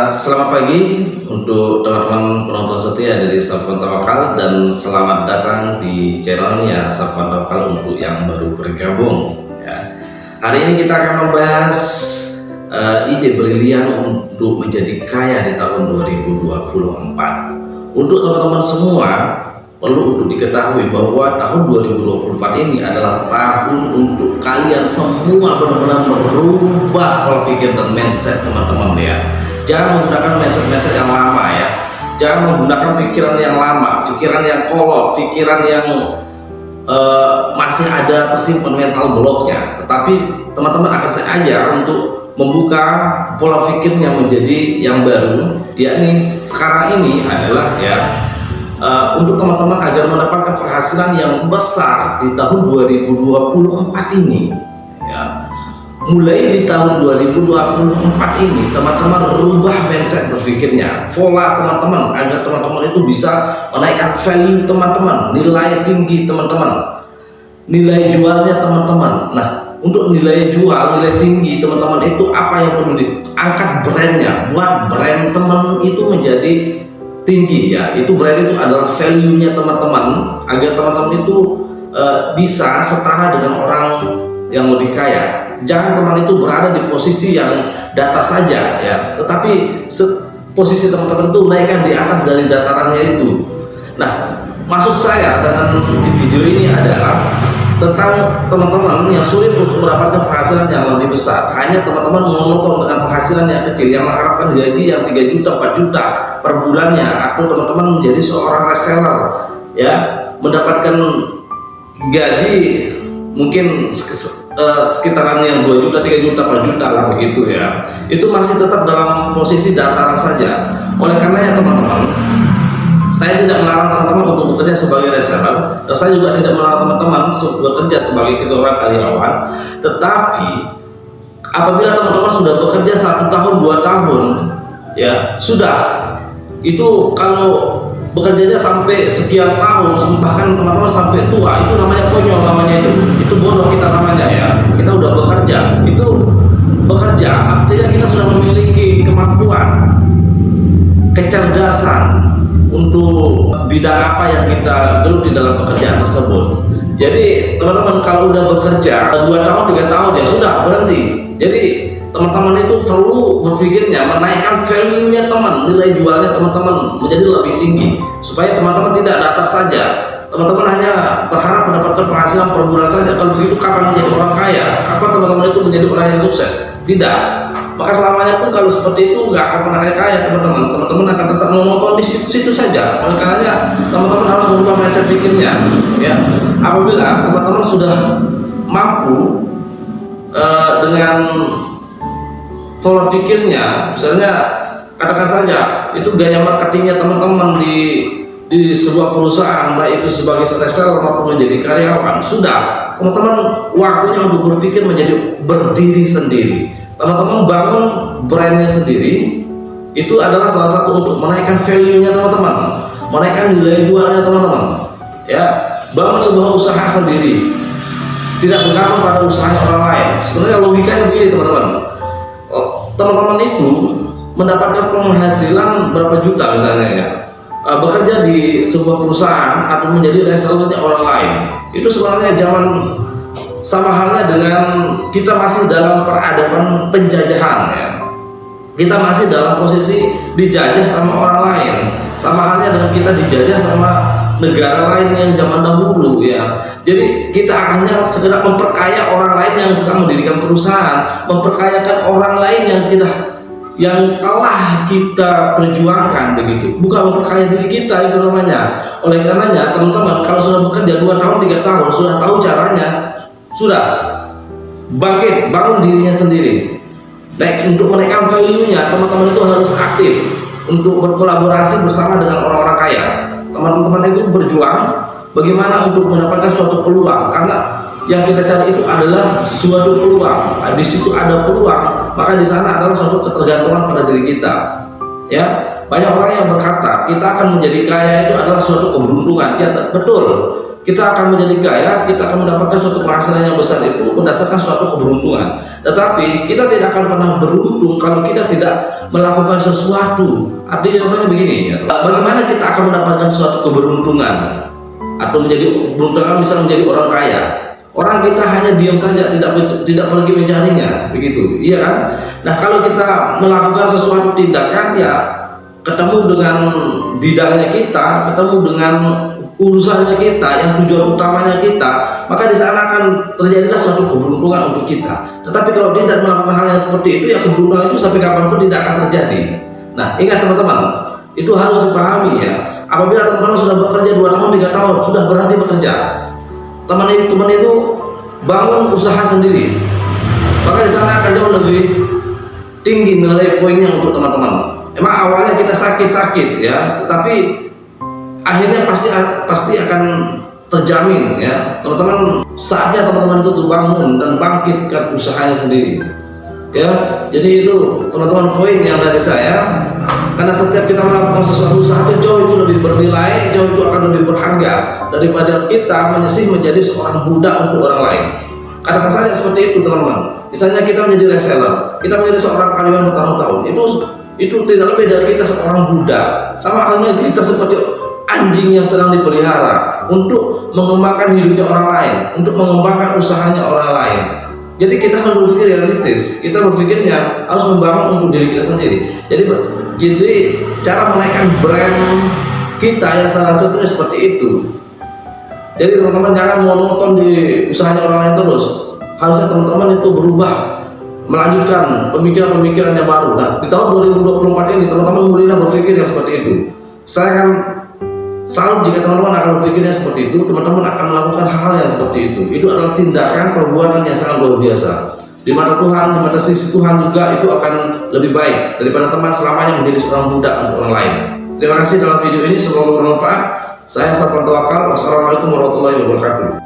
Selamat pagi untuk teman-teman penonton setia dari Safwan Tawakal, dan selamat datang di channelnya Safwan Tawakal untuk yang baru bergabung. Ya. Hari ini kita akan membahas ide brilian untuk menjadi kaya di tahun 2024. Untuk teman-teman semua, perlu untuk diketahui bahwa tahun 2024 ini adalah tahun untuk kalian semua benar-benar merubah pola pikir dan mindset teman-teman ya. Jangan menggunakan mindset yang lama ya. Jangan menggunakan pikiran yang lama, pikiran yang kolot, pikiran yang masih ada tersimpan mental bloknya. Tetapi teman-teman akan saya ajar untuk membuka pola pikir yang menjadi yang baru, yakni sekarang ini adalah ya untuk teman-teman agar mendapatkan penghasilan yang besar di tahun 2024 ini ya. Mulai di tahun 2024 ini teman-teman rubah mindset berpikirnya, pola teman-teman, agar teman-teman itu bisa menaikkan value teman-teman, nilai tinggi teman-teman, nilai jualnya teman-teman. Nah, untuk nilai jual, nilai tinggi teman-teman itu apa yang perlu diangkat? Brandnya, buat brand teman itu menjadi tinggi ya. Itu brand itu adalah value-nya teman-teman, agar teman-teman itu bisa setara dengan orang yang lebih kaya. Jangan teman itu berada di posisi yang data saja ya, tetapi posisi teman-teman itu naikkan di atas dari datarannya itu. Nah, maksud saya dengan di video ini adalah tentang teman-teman yang sulit untuk mendapatkan penghasilan yang lebih besar. Hanya teman-teman monoton dengan penghasilan yang kecil, yang mengharapkan gaji yang 3 juta, 4 juta per bulannya, atau teman-teman menjadi seorang reseller ya, mendapatkan gaji mungkin sekitaran yang 2 juta, 3 juta, 4 juta lah begitu ya. Itu masih tetap dalam posisi dataran saja. Oleh karena ya teman-teman, saya tidak melarang teman-teman untuk bekerja sebagai reseller, dan saya juga tidak melarang teman-teman bekerja sebagai seorang karyawan. Tetapi apabila teman-teman sudah bekerja 1 tahun, 2 tahun ya, sudah itu kalau bekerjanya sampai sekian tahun, bahkan teman-teman sampai tua, itu namanya konyol, namanya itu bodoh kita namanya ya. Kita udah bekerja, itu bekerja artinya kita sudah memiliki kemampuan, kecerdasan untuk bidang apa yang kita geluti dalam pekerjaan tersebut. Jadi teman-teman kalau udah bekerja 2 tahun, 3 tahun ya sudah berhenti. Jadi teman-teman itu perlu berpikirnya menaikkan value-nya teman, nilai jualnya teman-teman menjadi lebih tinggi, supaya teman-teman tidak datar saja. Teman-teman hanya berharap mendapatkan penghasilan per bulan saja. Kalau begitu kapan menjadi orang kaya? Kapan teman-teman itu menjadi orang yang sukses? Tidak. Maka selamanya pun kalau seperti itu nggak akan pernah kaya teman-teman. Teman-teman akan tetap menonton di situ saja. Oleh karenanya teman-teman harus merubah mindset pikirnya ya. Apabila teman-teman sudah mampu dengan pola pikirnya, misalnya katakan saja itu gaya marketingnya teman-teman di sebuah perusahaan, baik itu sebagai reseller maupun menjadi karyawan, sudah teman-teman waktunya untuk berpikir menjadi berdiri sendiri. Teman-teman bangun brandnya sendiri, itu adalah salah satu untuk menaikkan value-nya teman-teman, menaikkan nilai jualnya teman-teman ya. Bangun sebuah usaha sendiri, tidak bergantung pada usahanya orang lain. Sebenarnya logikanya begini teman-teman, teman-teman itu mendapatkan penghasilan berapa juta misalnya ya, bekerja di sebuah perusahaan atau menjadi resellernya orang lain, itu sebenarnya zaman sama halnya dengan kita masih dalam peradaban penjajahan ya. Kita masih dalam posisi dijajah sama orang lain, sama halnya dengan kita dijajah sama negara lain yang zaman dahulu ya. Jadi kita hanya segera memperkaya orang lain yang sedang mendirikan perusahaan, memperkayakan orang lain yang telah kita perjuangkan begitu, bukan memperkaya diri kita, itu namanya. Oleh karenanya teman-teman kalau sudah bekerja 2 tahun, 3 tahun, sudah tahu caranya, sudah bangkit, bangun dirinya sendiri. Untuk menaikkan value-nya, teman-teman itu harus aktif untuk berkolaborasi bersama dengan orang-orang kaya. Teman-teman itu berjuang bagaimana untuk mendapatkan suatu peluang, karena yang kita cari itu adalah suatu peluang. Di situ ada peluang, maka di sana adalah suatu ketergantungan pada diri kita ya. Banyak orang yang berkata kita akan menjadi kaya itu adalah suatu keberuntungan ya, betul. kita akan menjadi kaya, kita akan mendapatkan suatu penghasilan yang besar itu berdasarkan suatu keberuntungan. Tetapi kita tidak akan pernah beruntung kalau kita tidak melakukan sesuatu. Artinya contohnya begini, ya. Bagaimana kita akan mendapatkan suatu keberuntungan atau menjadi keberuntungan, bisa menjadi orang kaya? Orang kita hanya diam saja, tidak pergi mencarinya, begitu, iya kan? Nah, kalau kita melakukan sesuatu tindakan, ya ketemu dengan bidangnya kita, ketemu dengan urusannya kita, yang tujuan utamanya kita, maka di sana akan terjadilah suatu keberuntungan untuk kita. Tetapi kalau tidak melakukan hal yang seperti itu, ya keberuntungan itu sampai kapanpun tidak akan terjadi. Nah, ingat teman-teman, itu harus dipahami ya. Apabila teman-teman sudah bekerja 2 tahun, 3 tahun, sudah berhenti bekerja, teman itu bangun usaha sendiri, maka di sana akan jauh lebih tinggi nilai poinnya untuk teman-teman. Emang awalnya kita sakit-sakit ya, tetapi akhirnya pasti akan terjamin ya teman-teman. Saatnya teman-teman itu bangun dan bangkitkan usahanya sendiri ya. Jadi itu teman-teman poin yang dari saya, karena setiap kita melakukan sesuatu usaha jauh itu lebih bernilai, jauh itu akan lebih berharga daripada kita menyisih menjadi seorang budak untuk orang lain. Katakan saja seperti itu teman-teman, misalnya kita menjadi reseller, kita menjadi seorang karyawan bertahun-tahun, itu tidak lebih dari kita seorang budak. Sama halnya kita seperti anjing yang sedang dipelihara untuk mengembangkan hidupnya orang lain, untuk mengembangkan usahanya orang lain. Jadi kita harus berpikir realistis, kita berpikirnya harus membangun untuk diri kita sendiri. Jadi cara menaikkan brand kita yang salah satunya seperti itu. Jadi teman-teman jangan monoton di usahanya orang lain terus. Harusnya teman-teman itu berubah, melanjutkan pemikiran-pemikiran yang baru. Nah, di tahun 2024 ini teman-teman mulailah berpikir yang seperti itu. Saya akan selalu, jika teman-teman akan berpikirnya seperti itu, teman-teman akan melakukan hal yang seperti itu. Itu adalah tindakan perbuatan yang sangat luar biasa. Di mata Tuhan, di mata sisi Tuhan juga itu akan lebih baik daripada teman selamanya menjadi seorang budak untuk orang lain. Terima kasih dalam video ini, semoga bermanfaat. Saya Safwan Tawakal. Wassalamualaikum warahmatullahi wabarakatuh.